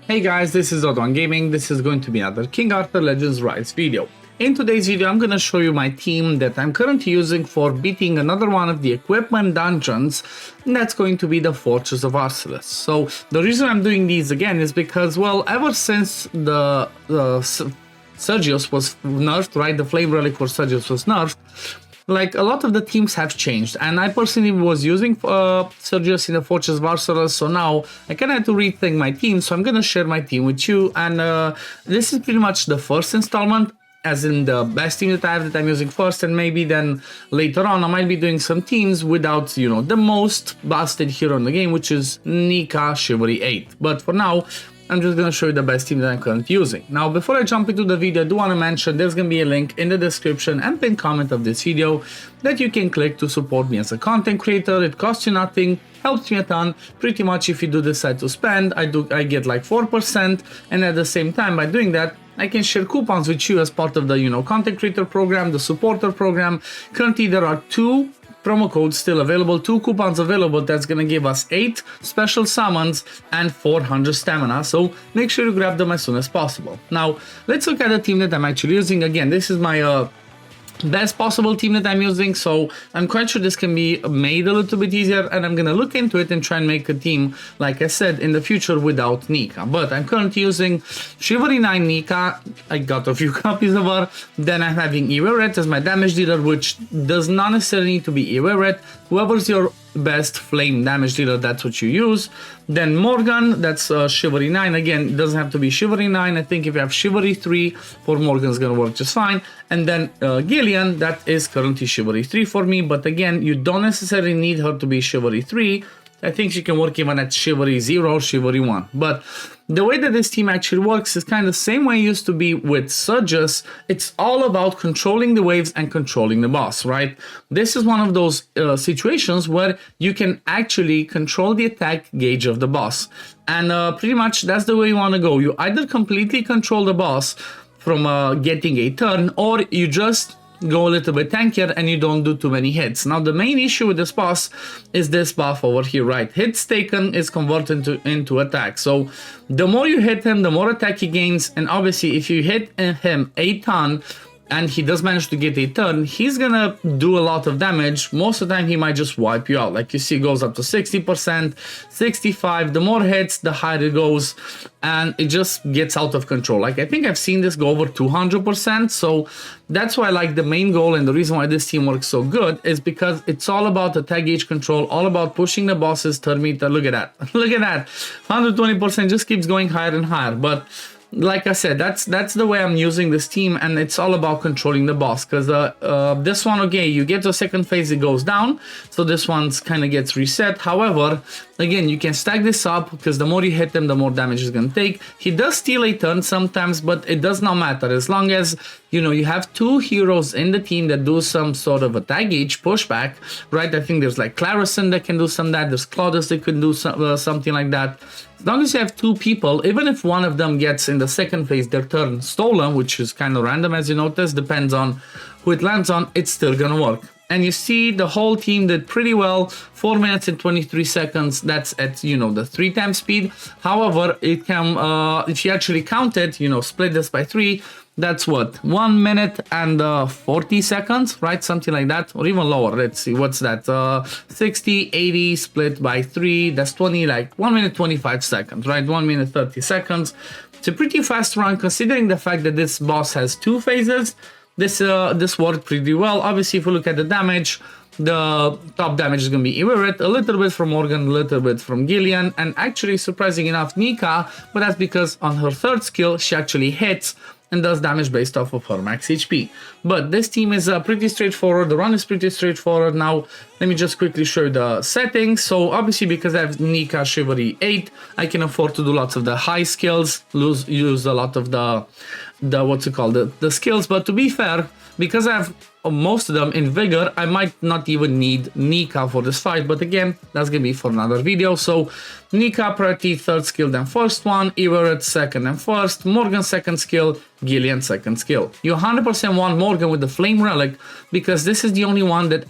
Hey guys, this is Odwan Gaming. This is going to be another King Arthur Legends Rise video. In today's video, I'm going to show you my team that I'm currently using for beating another one of the equipment dungeons, and that's going to be the Fortress of Arsellus. So the reason I'm doing these again is because, well, ever since the Sergius was nerfed, right, the Flame Relic for Sergius was nerfed, like a lot of the teams have changed, and I personally was using Sergius in the Fortress of Arsellus, so now I kind of had to rethink my team, so I'm gonna share my team with you, and this is pretty much the first installment, as in the best team that I have that I'm using first, and maybe then later on I might be doing some teams without, you know, the most busted hero in the game, which is Nika Chivalry 8, but for now, I'm just going to show you the best team that I'm currently using. Now, before I jump into the video, I do want to mention there's going to be a link in the description and pinned comment of this video that you can click to support me as a content creator. It costs you nothing, helps me a ton. Pretty much if you do decide to spend, I get like 4%, and at the same time by doing that, I can share coupons with you as part of the, you know, content creator program, the supporter program. Currently there are 2 promo codes still available, 2 coupons available. That's gonna give us 8 special summons and 400 stamina, so make sure you grab them as soon as possible. Now let's look at the team that I'm actually using. Again, this is my best possible team that I'm using, so I'm quite sure this can be made a little bit easier, and I'm gonna look into it and try and make a team, like I said, in the future without Nika. But I'm currently using Chivalry 9 Nika. I got a few copies of her. Then I'm having Iweret as my damage dealer, which does not necessarily need to be Iweret. Whoever's your best flame damage dealer, that's what you use. Then Morgan, that's Chivalry 9. Again, it doesn't have to be Chivalry 9. I think if you have Chivalry 3 for Morgan, it's gonna work just fine. And then Gileian, that is currently Chivalry 3 for me, but again, you don't necessarily need her to be Chivalry 3. I think she can work even at Chivalry 0 or Chivalry 1. But the way that this team actually works is kind of the same way it used to be with Sergius. It's all about controlling the waves and controlling the boss, right? This is one of those situations where you can actually control the attack gauge of the boss. And pretty much that's the way you want to go. You either completely control the boss from getting a turn, or you just go a little bit tankier and you don't do too many hits. Now the main issue with this boss is this buff over here, right? Hits taken is converted into attack. So the more you hit him, the more attack he gains, and obviously if you hit him a ton and he does manage to get a turn, he's gonna do a lot of damage. Most of the time he might just wipe you out. Like you see, it goes up to 60%, 65%. The more hits, the higher it goes, and it just gets out of control. Like I think I've seen this go over 200%. So that's why, like, the main goal and the reason why this team works so good is because it's all about attack gauge control, all about pushing the boss's turn meter. Look at that. Look at that. 120% just keeps going higher and higher. But like I said, that's the way I'm using this team, and it's all about controlling the boss. Because this one, okay, you get to a second phase, it goes down, so this one's kind of gets reset. However, again, you can stack this up because the more you hit him, the more damage he's gonna take. He does steal a turn sometimes, but it does not matter as long as, you know, you have 2 heroes in the team that do some sort of attack gauge pushback, right? I think there's like Clarison that can do some of that. There's Claudius that could do something like that. As long as you have 2 people, even if one of them gets in the second phase their turn stolen, which is kind of random as you notice, depends on who it lands on, it's still gonna work. And you see the whole team did pretty well, 4 minutes and 23 seconds. That's at, you know, the 3 times speed. However, it can, if you actually count it, you know, split this by 3, that's what, 1 minute and 40 seconds, right? Something like that, or even lower. Let's see, what's that? 60, 80 split by 3, that's 20, like 1 minute 25 seconds, right? 1 minute 30 seconds. It's a pretty fast run considering the fact that this boss has 2 phases. This worked pretty well. Obviously, if you look at the damage, the top damage is going to be Iweret, a little bit from Morgan, a little bit from Gileian, and actually, surprising enough, Nika, but that's because on her 3rd skill, she actually hits and does damage based off of her max HP. But this team is pretty straightforward. The run is pretty straightforward. Now, let me just quickly show you the settings. So obviously, because I have Nika Chivalry 8, I can afford to do lots of the high skills, use a lot of the what's it called, the skills. But to be fair, because I have most of them in Vigor, I might not even need Nika for this fight, but again, that's gonna be for another video. So Nika priority third skill, then first one, Iweret second and first, Morgan second skill, Gileian second skill. You 100% want Morgan with the Flame Relic because this is the only one that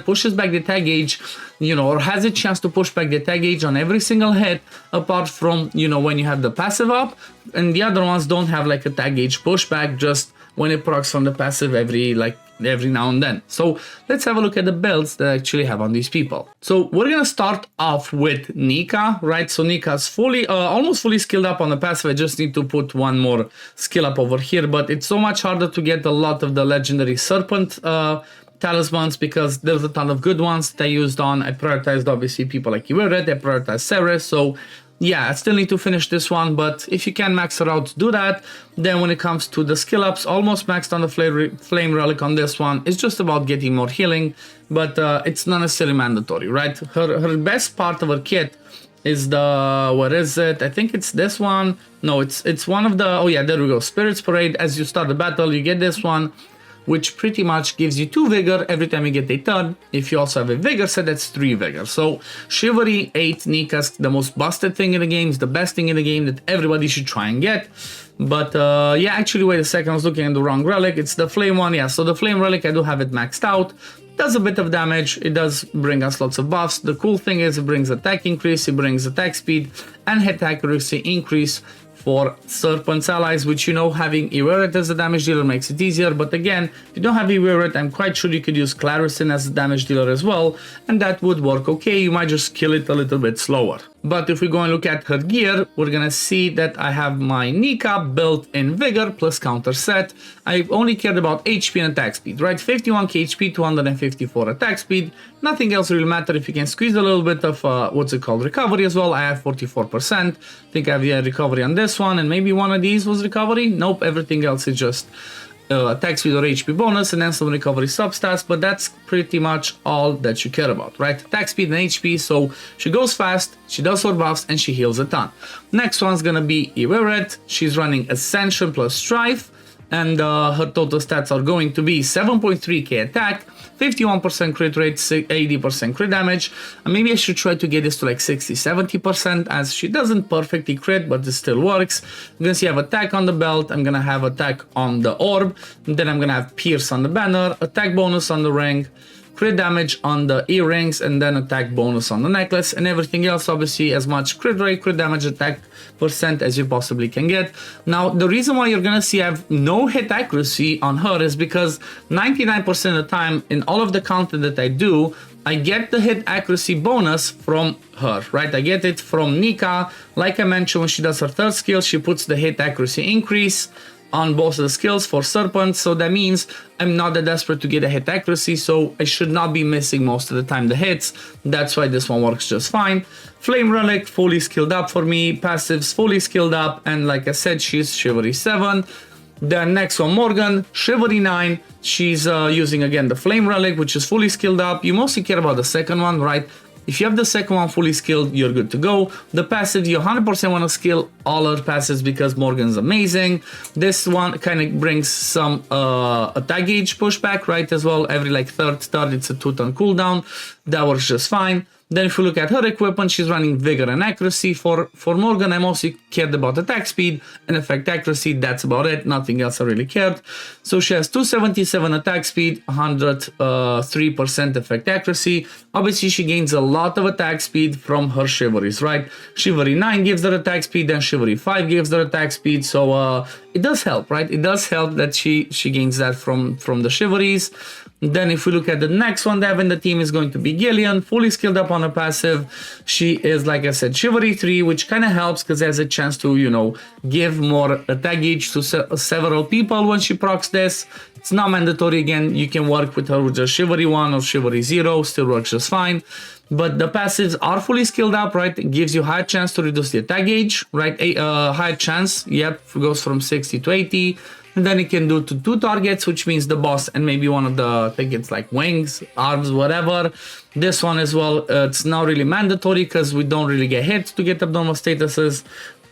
pushes back the attack gauge, you know, or has a chance to push back the attack gauge on every single hit, apart from, you know, when you have the passive up, and the other ones don't have like attack gauge pushback, just when it procs from the passive every now and then. So let's have a look at the builds that I actually have on these people. So we're gonna start off with Nika, right? So Nika's fully, almost fully skilled up on the passive. I just need to put one more skill up over here, but it's so much harder to get a lot of the legendary serpent talismans because there's a ton of good ones that I used on. I prioritized obviously people like Iweret, I prioritized Sergius, so yeah, I still need to finish this one, but if you can max it out, do that. Then when it comes to the skill ups, almost maxed on the flame relic on this one. It's just about getting more healing, but it's not necessarily mandatory, right? Her best part of her kit is the, what is it? I think it's this one. No, it's one of the, oh yeah, there we go. Spirit's Parade. As you start the battle, you get this one, which pretty much gives you 2 vigor every time you get a turn. If you also have a vigor set, that's 3 vigor. So Chivalry 8 Nika's the most busted thing in the game, is the best thing in the game that everybody should try and get. But yeah, actually wait a second, I was looking at the wrong relic. It's the flame one. Yeah, so the flame relic, I do have it maxed out. Does a bit of damage, it does bring us lots of buffs. The cool thing is it brings attack increase, it brings attack speed and hit accuracy increase for Serpent's allies, which, you know, having Iweret as a damage dealer makes it easier. But again, if you don't have Iweret, I'm quite sure you could use Clarison as a damage dealer as well, and that would work okay. You might just kill it a little bit slower. But if we go and look at her gear, we're gonna see that I have my Nika built in Vigor plus counter set. I only cared about HP and attack speed, right? 51k HP, 254 attack speed. Nothing else really matter. If you can squeeze a little bit of, what's it called, recovery as well, I have 44%. I think I have a recovery on this one, and maybe one of these was recovery. Nope, everything else is just attack speed or HP bonus and then some recovery substats, but that's pretty much all that you care about, right? Attack speed and HP, so she goes fast, she does her buffs, and she heals a ton. Next one's gonna be Iweret. She's running Ascension plus Strife, and her total stats are going to be 7.3k attack, 51% crit rate, 80% crit damage, and maybe I should try to get this to like 60-70% as she doesn't perfectly crit, but it still works. I'm gonna see I have attack on the belt, I'm gonna have attack on the orb, and then I'm gonna have pierce on the banner, attack bonus on the ring, crit damage on the earrings, and then attack bonus on the necklace, and everything else obviously as much crit rate, crit damage, attack percent as you possibly can get. Now the reason why you're gonna see I have no hit accuracy on her is because 99% of the time in all of the content that I do, I get the hit accuracy bonus from her, right? I get it from Nika. Like I mentioned, when she does her third skill, she puts the hit accuracy increase on both of the skills for Serpent, so that means I'm not that desperate to get a hit accuracy, so I should not be missing most of the time the hits. That's why this one works just fine. Flame Relic, fully skilled up for me, passives fully skilled up, and like I said, she's Chivalry 7. The next one, Morgan, Chivalry 9, she's using again the Flame Relic, which is fully skilled up. You mostly care about the second one, right? If you have the second one fully skilled, you're good to go. The passive, you 100% want to skill all our passives because Morgan's amazing. This one kind of brings some attack gauge pushback, right, as well. Every like third turn, it's a 2-turn cooldown. That works just fine. Then if you look at her equipment, she's running Vigor and Accuracy. For Morgan, I mostly cared about attack speed and effect accuracy. That's about it. Nothing else I really cared. So she has 277 attack speed, 103% effect accuracy. Obviously, she gains a lot of attack speed from her Chivalries, right? Chivalry 9 gives her attack speed, then Chivalry 5 gives her attack speed. So it does help, right? It does help that she gains that from the Chivalries. Then if we look at the next one they have in the team is going to be Gileian, fully skilled up on her passive. She is, like I said, Chivalry 3, which kind of helps because it has a chance to, you know, give more attack gauge to several people when she procs this. It's not mandatory. Again, you can work with her with just Chivalry 1 or Chivalry 0, still works just fine. But the passives are fully skilled up, right? It gives you high chance to reduce the attack gauge, right? High chance, yep, goes from 60 to 80. And then it can do to 2 targets, which means the boss and maybe one of the, I think it's like wings, arms, whatever. This one as well, it's not really mandatory because we don't really get hit to get abnormal statuses.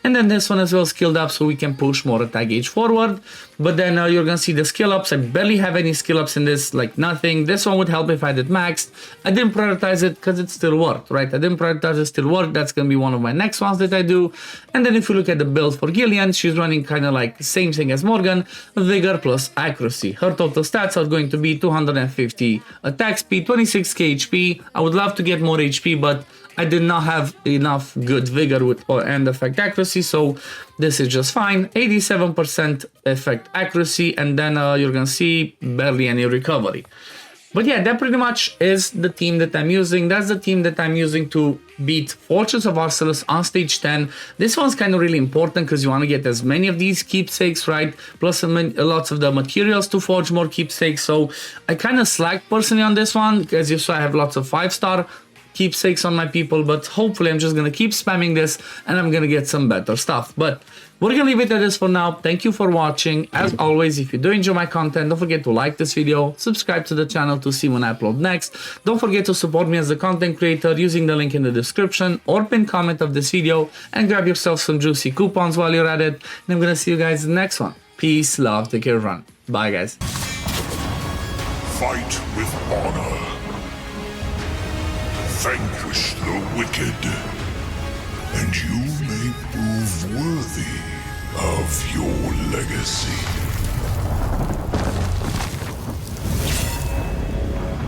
And then this one as well skilled up so we can push more attack gauge forward. But then you're gonna see the skill ups. I barely have any skill ups in this, like nothing. This one would help if I did maxed. I didn't prioritize it because it still worked, right? I didn't prioritize it, still worked. That's gonna be one of my next ones that I do. And then if you look at the build for Gileian, she's running kind of like the same thing as Morgan, vigor plus accuracy. Her total stats are going to be 250 attack speed, 26k HP. I would love to get more HP, but I did not have enough good vigor with and effect accuracy, so this is just fine. 87% effect accuracy, and then you're gonna see barely any recovery. But yeah, that pretty much is the team that I'm using. That's the team that I'm using to beat Fortress of Arsellus on stage 10. This one's kind of really important because you want to get as many of these keepsakes, right? Plus lots of the materials to forge more keepsakes. So I kind of slacked personally on this one. As you saw, I have lots of 5-star keepsakes on my people, but hopefully I'm just gonna keep spamming this and I'm gonna get some better stuff. But we're gonna leave it at this for now. Thank you for watching. As always, if you do enjoy my content, don't forget to like this video, subscribe to the channel to see when I upload next. Don't forget to support me as a content creator using the link in the description or pinned comment of this video, and grab yourself some juicy coupons while you're at it. And I'm gonna see you guys in the next one. Peace, love, take care, run. Bye guys. Fight with honor. Vanquish the wicked, and you may prove worthy of your legacy.